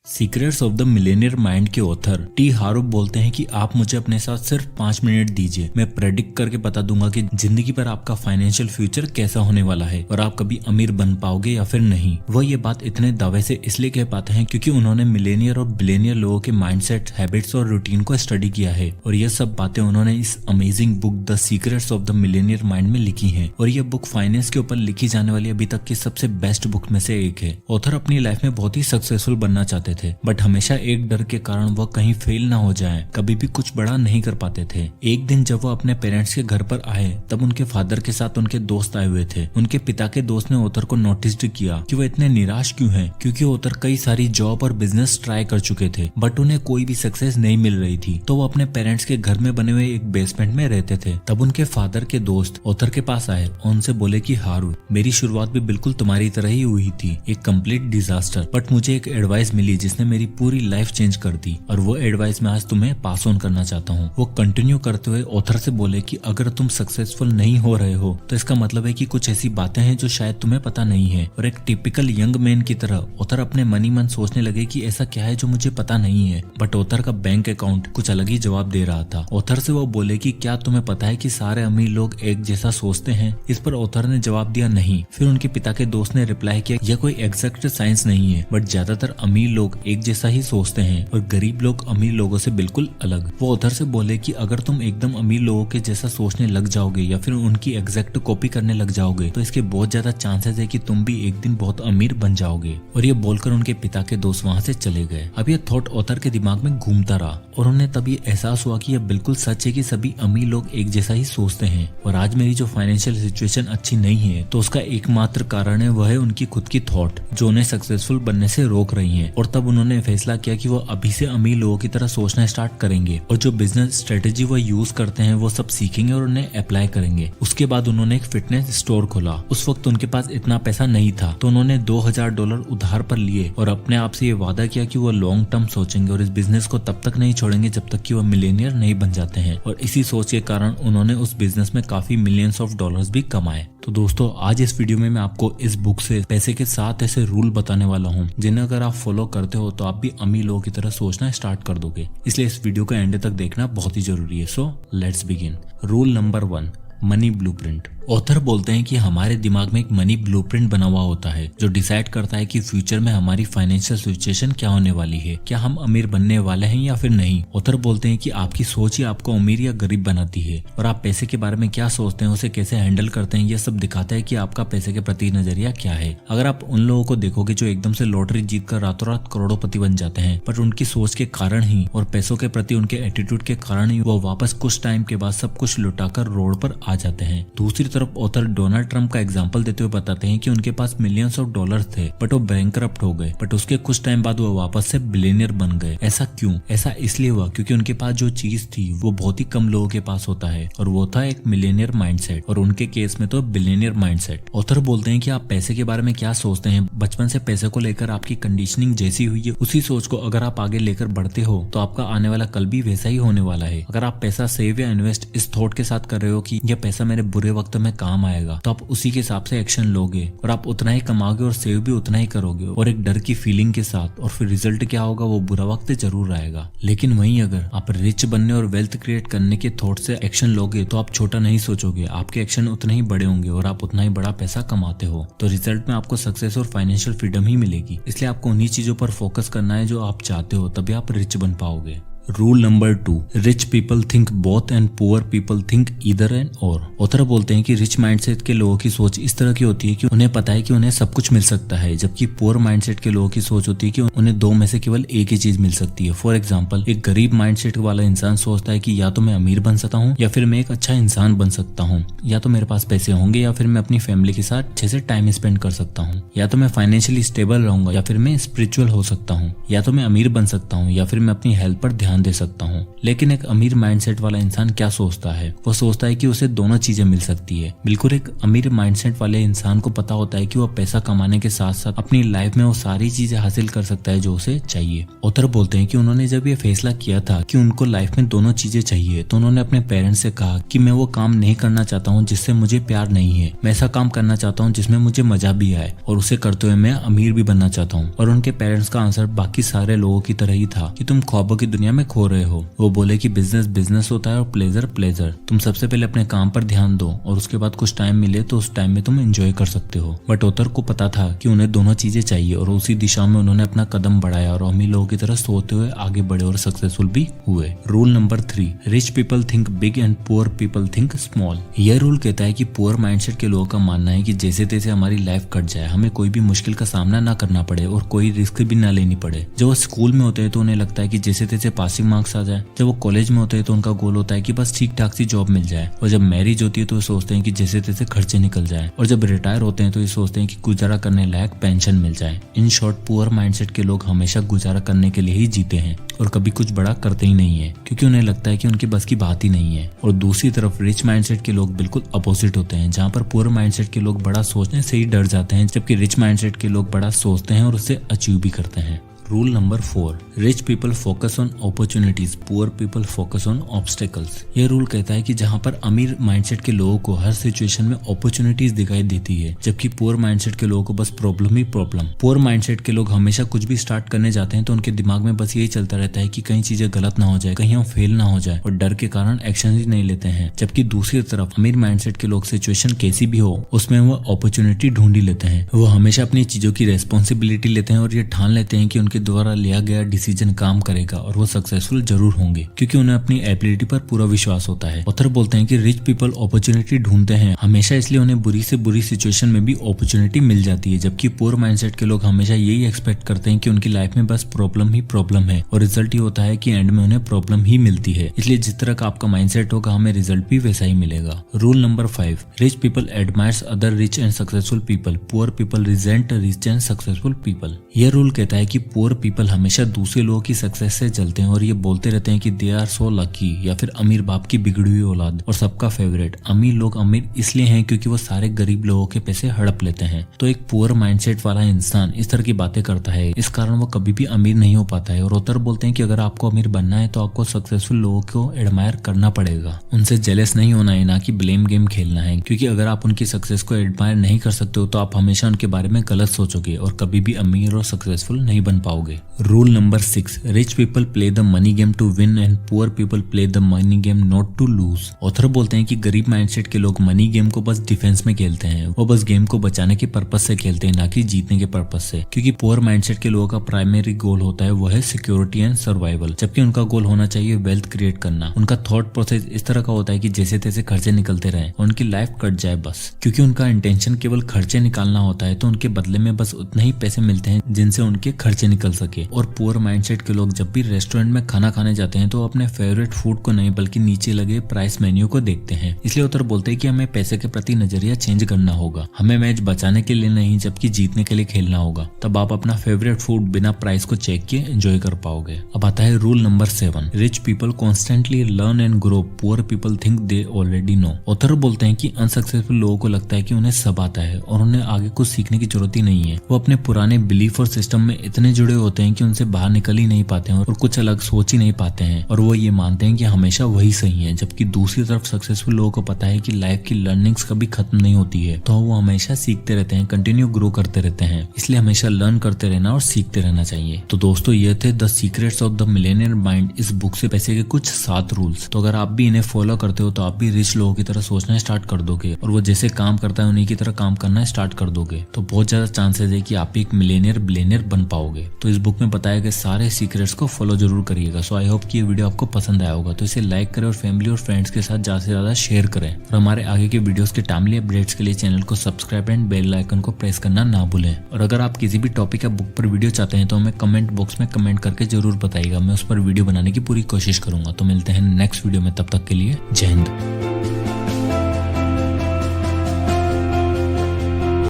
Secrets of the Millionaire mind के author T हारो बोलते हैं कि आप मुझे अपने साथ सिर्फ 5 मिनट दीजिए, मैं प्रेडिक्ट करके बता दूंगा कि जिंदगी पर आपका फाइनेंशियल फ्यूचर कैसा होने वाला है और आप कभी अमीर बन पाओगे या फिर नहीं। वह ये बात इतने दावे से इसलिए कह पाते हैं क्योंकि उन्होंने मिलेनियर और बिलेनियर लोगों के माइंडसेट, हैबिट्स और रूटीन को स्टडी किया है और यह सब बातें उन्होंने इस amazing book the secrets of the Millionaire mind में लिखी है। और यह बुक फाइनेंस के ऊपर लिखी जाने वाली अभी तक की सबसे बेस्ट बुक में से एक है। ऑथर अपनी लाइफ में बहुत ही सक्सेसफुल बनना चाहते थे, बट हमेशा एक डर के कारण वह कहीं फेल ना हो जाएं, कभी भी कुछ बड़ा नहीं कर पाते थे। एक दिन जब वह अपने पेरेंट्स के घर पर आए तब उनके फादर के साथ उनके दोस्त आए हुए थे। उनके पिता के दोस्त ने ऑथर को नोटिस किया कि वह इतने निराश क्यों हैं, क्योंकि ऑथर कई सारी जॉब और बिजनेस ट्राई कर चुके थे बट उन्हें कोई भी सक्सेस नहीं मिल रही थी। तो वो अपने पेरेंट्स के घर में बने हुए एक बेसमेंट में रहते थे। तब उनके फादर के दोस्त ऑथर के पास आए और उनसे बोले कि हारू, मेरी शुरुआत भी बिल्कुल तुम्हारी तरह ही हुई थी, एक कंप्लीट डिजास्टर, बट मुझे एक एडवाइस मिली जिसने मेरी पूरी लाइफ चेंज कर दी और वो एडवाइस मैं आज तुम्हें पास ऑन करना चाहता हूँ। वो कंटिन्यू करते हुए ऑथर से बोले कि अगर तुम सक्सेसफुल नहीं हो रहे हो तो इसका मतलब है कि कुछ ऐसी बातें हैं जो शायद तुम्हें पता नहीं है। और एक टिपिकल यंग मैन की तरह ऑथर अपने मनी मन सोचने लगे कि ऐसा क्या है जो मुझे पता नहीं है। बट ऑथर का बैंक अकाउंट कुछ अलग ही जवाब दे रहा था। ऑथर से वो बोले कि क्या तुम्हें पता है कि सारे अमीर लोग एक जैसा सोचते हैं? इस पर ऑथर ने जवाब दिया नहीं। फिर उनके पिता के दोस्त ने रिप्लाई किया, यह कोई एग्जैक्ट साइंस नहीं है, बट ज्यादातर अमीर लोग एक जैसा ही सोचते हैं और गरीब लोग अमीर लोगों से बिल्कुल अलग। वो ऑथर से बोले कि अगर तुम एकदम अमीर लोगों के जैसा सोचने लग जाओगे या फिर उनकी एग्जैक्ट कॉपी करने लग जाओगे तो इसके बहुत ज्यादा चांसेस है कि तुम भी एक दिन बहुत अमीर बन जाओगे। और ये बोलकर उनके पिता के दोस्त वहाँ से चले गए। अब ये थॉट ऑथर के दिमाग में घूमता रहा और उन्हें तब ये एहसास हुआ कि यह बिल्कुल सच है कि सभी अमीर लोग एक जैसा ही सोचते हैं और आज मेरी जो फाइनेंशियल सिचुएशन अच्छी नहीं है तो उसका एकमात्र कारण है वह है उनकी खुद की थॉट जो उन्हें सक्सेसफुल बनने से रोक रही है। और तब उन्होंने फैसला किया कि वो अभी से अमीर लोगों की तरह सोचना स्टार्ट करेंगे और जो बिजनेस स्ट्रेटेजी वो यूज करते हैं वो सब सीखेंगे और उन्हें अप्लाई करेंगे। उसके बाद उन्होंने एक फिटनेस स्टोर खोला। उस वक्त उनके पास इतना पैसा नहीं था तो उन्होंने $2000 उधार पर लिए और अपने आप से ये वादा किया कि वो लॉन्ग टर्म सोचेंगे और इस बिजनेस को तब तक नहीं छोड़ेंगे जब तक कि वो मिलेनियर नहीं बन जाते हैं। और इसी सोच के कारण उन्होंने उस बिजनेस में काफी मिलियंस ऑफ डॉलर्स भी कमाए। तो दोस्तों, आज इस वीडियो में मैं आपको इस बुक से पैसे के 7 ऐसे रूल बताने वाला हूँ जिन्हें अगर आप फॉलो करते हो तो आप भी अमीर लोगों की तरह सोचना स्टार्ट कर दोगे। इसलिए इस वीडियो को एंड तक देखना बहुत ही जरूरी है। So let's begin. Rule number 1, money blueprint. Author बोलते हैं कि हमारे दिमाग में एक मनी ब्लूप्रिंट बना हुआ होता है जो डिसाइड करता है कि फ्यूचर में हमारी फाइनेंशियल सिचुएशन क्या होने वाली है, क्या हम अमीर बनने वाले हैं या फिर नहीं। ऑथर बोलते हैं कि आपकी सोच ही आपको अमीर या गरीब बनाती है और आप पैसे के बारे में क्या सोचते हैं, उसे कैसे हैंडल करते हैं, यह सब दिखाता है कि आपका पैसे के प्रति नजरिया क्या है। अगर आप उन लोगों को देखोगे जो एकदम से लॉटरी जीत कर रातों रात करोड़पति बन जाते हैं बट उनकी सोच के कारण ही और पैसों के प्रति उनके एटीट्यूड के कारण ही वो वापस कुछ टाइम के बाद सब कुछ लुटाकर रोड पर आ जाते हैं। दूसरी तरफ ऑथर डोनाल्ड ट्रंप का एग्जांपल देते हुए बताते हैं कि उनके पास मिलियंस ऑफ डॉलर्स थे बट वो बैंकरप्ट हो गए, बट उसके कुछ टाइम बाद वो वापस से बिलियनियर बन गए। ऐसा क्यों? ऐसा इसलिए हुआ क्योंकि उनके पास जो चीज थी वो बहुत ही कम लोगों के पास होता है और वो था एक मिलियनियर माइंडसेट और उनके केस में तो बिलियनियर माइंडसेट। ऑथर बोलते हैं कि आप पैसे के बारे में क्या सोचते हैं, बचपन से पैसे को लेकर आपकी कंडीशनिंग जैसी हुई है उसी सोच को अगर आप आगे लेकर बढ़ते हो तो आपका आने वाला कल भी वैसा ही होने वाला है। अगर आप पैसा सेव या इन्वेस्ट इस थॉट के साथ कर रहे हो कि यह पैसा मेरे बुरे वक्त में काम आएगा तो आप उसी के हिसाब से एक्शन लोगे और आप उतना ही कमाओगे और सेव भी उतना ही करोगे और एक डर की फीलिंग के साथ। और फिर रिजल्ट क्या होगा? वो बुरा वक्त जरूर आएगा। लेकिन वहीं अगर आप रिच बनने और वेल्थ क्रिएट करने के थॉट से एक्शन लोगे तो आप छोटा नहीं सोचोगे, आपके एक्शन उतने ही बड़े होंगे और आप उतना ही बड़ा पैसा कमाते हो तो रिजल्ट में आपको सक्सेस और फाइनेंशियल फ्रीडम ही मिलेगी। इसलिए आपको उन्हीं चीजों पर फोकस करना है जो आप चाहते हो, तभी आप रिच बन पाओगे। Rule number 2, rich people think both and poor people think either and और। ऑथर बोलते हैं कि रिच माइंडसेट के लोगों की सोच इस तरह की होती है कि उन्हें पता है कि उन्हें सब कुछ मिल सकता है, जबकि पुअर माइंडसेट के लोगों की सोच होती है कि उन्हें दो में से केवल एक ही चीज मिल सकती है। फॉर एग्जाम्पल, एक गरीब माइंडसेट वाला इंसान सोचता है कि या तो मैं अमीर बन सकता हूँ या फिर मैं एक अच्छा इंसान बन सकता हूँ, या तो मेरे पास पैसे होंगे या फिर मैं अपनी फैमिली के साथ अच्छे से टाइम स्पेंड कर सकता हूँ, या तो मैं फाइनेंशियली स्टेबल रहूंगा या फिर मैं स्पिरिचुअल हो सकता हूँ, या तो मैं अमीर बन सकता हूँ या फिर मैं अपनी हेल्थ पर ध्यान ध्यान दे सकता हूँ। लेकिन एक अमीर माइंडसेट वाला इंसान क्या सोचता है, वो सोचता है कि उसे दोनों चीजें मिल सकती है। बिल्कुल एक अमीर माइंडसेट वाले इंसान को पता होता है कि वो पैसा कमाने के साथ साथ अपनी लाइफ में वो सारी चीजें हासिल कर सकता है जो उसे चाहिए। ऑथर बोलते हैं कि उन्होंने जब ये फैसला किया था कि उनको लाइफ में दोनों चीजें चाहिए, तो उन्होंने अपने पेरेंट्स से कहा कि मैं वो काम नहीं करना चाहता हूँ जिससे मुझे प्यार नहीं है, मैं ऐसा काम करना चाहता हूँ जिसमें मुझे मजा भी आए और उसे करते हुए मैं अमीर भी बनना चाहता हूँ। और उनके पेरेंट्स का आंसर बाकी सारे लोगों की तरह ही था कि तुम ख्वाबों की दुनिया में खो रहे हो। वो बोले कि बिजनेस बिजनेस होता है और प्लेजर प्लेजर। तुम सबसे पहले अपने काम पर ध्यान दो और उसके बाद कुछ टाइम मिले तो उस टाइम में तुम एंजॉय कर सकते हो। बट ऑथर को पता था कि उन्हें दोनों चीजें चाहिए और उसी दिशा में उन्होंने अपना कदम बढ़ाया और अमीर लोगों की तरह सोचते हुए आगे बढ़े और सक्सेसफुल भी हुए। Rule number 3, rich people think big and poor people think small. यह रूल कहता है कि पुअर माइंडसेट के लोगों का मानना है कि जैसे तैसे हमारी लाइफ कट जाए, हमें कोई भी मुश्किल का सामना ना करना पड़े और कोई रिस्क भी ना लेनी पड़े। जब वो स्कूल में होते हैं तो उन्हें लगता है कि जैसे तैसे पासिंग मार्क्स आ जाए। जब वो कॉलेज में होते हैं तो उनका गोल होता है कि बस ठीक ठाक सी जॉब मिल जाए। और जब मैरिज होती है तो सोचते हैं कि जैसे तैसे खर्चे निकल जाए। और जब रिटायर होते हैं तो ये सोचते हैं कि गुजारा करने लायक पेंशन मिल जाए। इन शॉर्ट पुअर माइंडसेट के लोग हमेशा गुजारा करने के लिए ही जीते हैं और कभी कुछ बड़ा करते ही नहीं है, क्योंकि उन्हें लगता है कि उनकी बस की बात ही नहीं है। और दूसरी तरफ रिच माइंडसेट के लोग बिल्कुल अपोजिट होते हैं, जहाँ पर पुअर माइंडसेट के लोग बड़ा सोचने से ही डर जाते हैं, जबकि रिच माइंडसेट के लोग बड़ा सोचते हैं और उसे अचीव भी करते हैं। Rule number 4, rich people focus on opportunities, poor people focus on obstacles. यह रूल कहता है कि जहां पर अमीर माइंडसेट के लोगों को हर सिचुएशन में अपॉर्चुनिटीज दिखाई देती है, जबकि पुअर माइंडसेट के लोगों को बस प्रॉब्लम ही प्रॉब्लम। पुअर माइंडसेट के लोग हमेशा कुछ भी स्टार्ट करने जाते हैं तो उनके दिमाग में बस यही चलता रहता है कि कहीं चीजें गलत ना हो जाए, कहीं हम फेल ना हो जाए, और डर के कारण एक्शन ही नहीं लेते हैं। जबकि दूसरी तरफ अमीर माइंडसेट के लोग सिचुएशन कैसी भी हो उसमें वो अपॉर्चुनिटी ढूंढ ही लेते हैं। वो हमेशा अपनी चीजों की रेस्पॉन्सिबिलिटी लेते हैं और ये ठान लेते हैं कि उनके द्वारा लिया गया डिसीजन काम करेगा और वो सक्सेसफुल जरूर होंगे, क्योंकि उन्हें अपनी एबिलिटी पर पूरा विश्वास होता है। ऑथर बोलते हैं कि रिच पीपल अपॉर्चुनिटी ढूंढते हैं हमेशा, इसलिए उन्हें बुरी से बुरी सिचुएशन में भी अपॉर्चुनिटी मिल जाती है। जबकि पुअर माइंडसेट के लोग हमेशा यही एक्सपेक्ट करते हैं कि उनकी लाइफ में बस प्रॉब्लम ही प्रॉब्लम है और रिजल्ट ही होता है कि एंड में उन्हें प्रॉब्लम ही मिलती है। इसलिए जिस तरह का आपका माइंडसेट होगा हमें रिजल्ट भी वैसा ही मिलेगा। Rule number 5, rich people admires other rich and successful people, poor people resent rich and successful people. यह रूल कहता है कि पुअर पीपल हमेशा दूसरे लोगों की सक्सेस से जलते हैं और ये बोलते रहते हैं कि दे आर सो लकी, या फिर अमीर बाप की बिगड़ी हुई औलाद। और सबका फेवरेट, अमीर लोग अमीर इसलिए हैं क्योंकि वो सारे गरीब लोगों के पैसे हड़प लेते हैं। तो एक पुअर माइंडसेट वाला इंसान इस तरह की बातें करता है, इस कारण वो कभी भी अमीर नहीं हो पाता है। और ऑथर बोलते हैं कि अगर आपको अमीर बनना है तो आपको सक्सेसफुल लोगों को एडमायर करना पड़ेगा, उनसे जेलस नहीं होना है, ना कि ब्लेम गेम खेलना है। क्योंकि अगर आप उनकी सक्सेस को एडमायर नहीं कर सकते हो तो आप हमेशा उनके बारे में गलत सोचोगे और कभी भी अमीर और सक्सेसफुल नहीं बन पाओगे। Rule number 6, rich people play the money game to win and poor people play the money game not to lose. Author बोलते हैं कि गरीब माइंडसेट के लोग मनी गेम को बस डिफेंस में खेलते हैं, वो बस गेम को बचाने के पर्पस से खेलते हैं, ना कि जीतने के पर्पस से। क्योंकि पुअर माइंडसेट के लोगों का प्राइमरी गोल होता है वो है सिक्योरिटी एंड सर्वाइवल, जबकि उनका गोल होना चाहिए वेल्थ क्रिएट करना। उनका थॉट प्रोसेस इस तरह का होता है कि जैसे तैसे खर्चे निकलते रहे और उनकी लाइफ कट जाए बस। क्योंकि उनका इंटेंशन केवल खर्चे निकालना होता है तो उनके बदले में बस उतने ही पैसे मिलते हैं जिनसे उनके खर्चे निकल सके। और पुअर माइंडसेट के लोग जब भी रेस्टोरेंट में खाना खाने जाते हैं तो अपने फेवरेट फूड को नहीं बल्कि नीचे लगे प्राइस मेन्यू को देखते हैं। इसलिए ऑथर बोलते हैं कि हमें पैसे के प्रति नजरिया चेंज करना होगा, हमें मैच बचाने के लिए नहीं जबकि जीतने के लिए खेलना होगा। तब आप अपना फेवरेट फूड बिना प्राइस को चेक किए एंजॉय कर पाओगे। अब आता है rule number 7, rich people constantly learn and grow, poor people think they already know. Author बोलते हैं कि अनसक्सेसफुल लोगों को लगता है कि उन्हें सब आता है और उन्हें आगे कुछ सीखने की जरूरत ही नहीं है। वो अपने पुराने बिलीफ और सिस्टम में इतने जुड़े होते हैं कि उनसे बाहर निकल ही नहीं पाते हैं और कुछ अलग सोच ही नहीं पाते हैं और वो ये मानते हैं कि हमेशा वही सही है। जबकि दूसरी तरफ सक्सेसफुल लोगों को पता है कि लाइफ की लर्निंग्स कभी खत्म नहीं होती है, तो वो हमेशा सीखते रहते हैं, कंटिन्यू ग्रो करते रहते हैं। इसलिए हमेशा लर्न करते रहना और सीखते रहना चाहिए। तो दोस्तों ये थे the secrets of the Millionaire mind, इस बुक से पैसे के कुछ 7 रूल्स। तो अगर आप भी इन्हें फॉलो करते हो तो आप भी रिच लोगों की तरह सोचना स्टार्ट कर दोगे और वो जैसे काम करता है उन्हीं की तरह काम करना स्टार्ट कर दोगे। तो बहुत ज्यादा चांसेस है कि आप भी एक मिलेनियर बिलियनियर बन पाओगे। तो इस बुक में बताए गए सारे सीक्रेट्स को फॉलो जरूर करिएगा। सो आई होप कि ये वीडियो आपको पसंद आया होगा। तो इसे लाइक करें और फैमिली और फ्रेंड्स के साथ ज्यादा से ज्यादा शेयर करें और हमारे आगे के वीडियोस के टाइमली अपडेट्स के लिए चैनल को सब्सक्राइब एंड बेल आइकन को प्रेस करना ना भूलें। और अगर आप किसी भी टॉपिक या बुक पर वीडियो चाहते हैं तो हमें कमेंट बॉक्स में कमेंट करके जरूर बताइएगा, मैं उस पर वीडियो बनाने की पूरी कोशिश करूंगा। तो मिलते हैं नेक्स्ट वीडियो में, तब तक के लिए जय हिंद।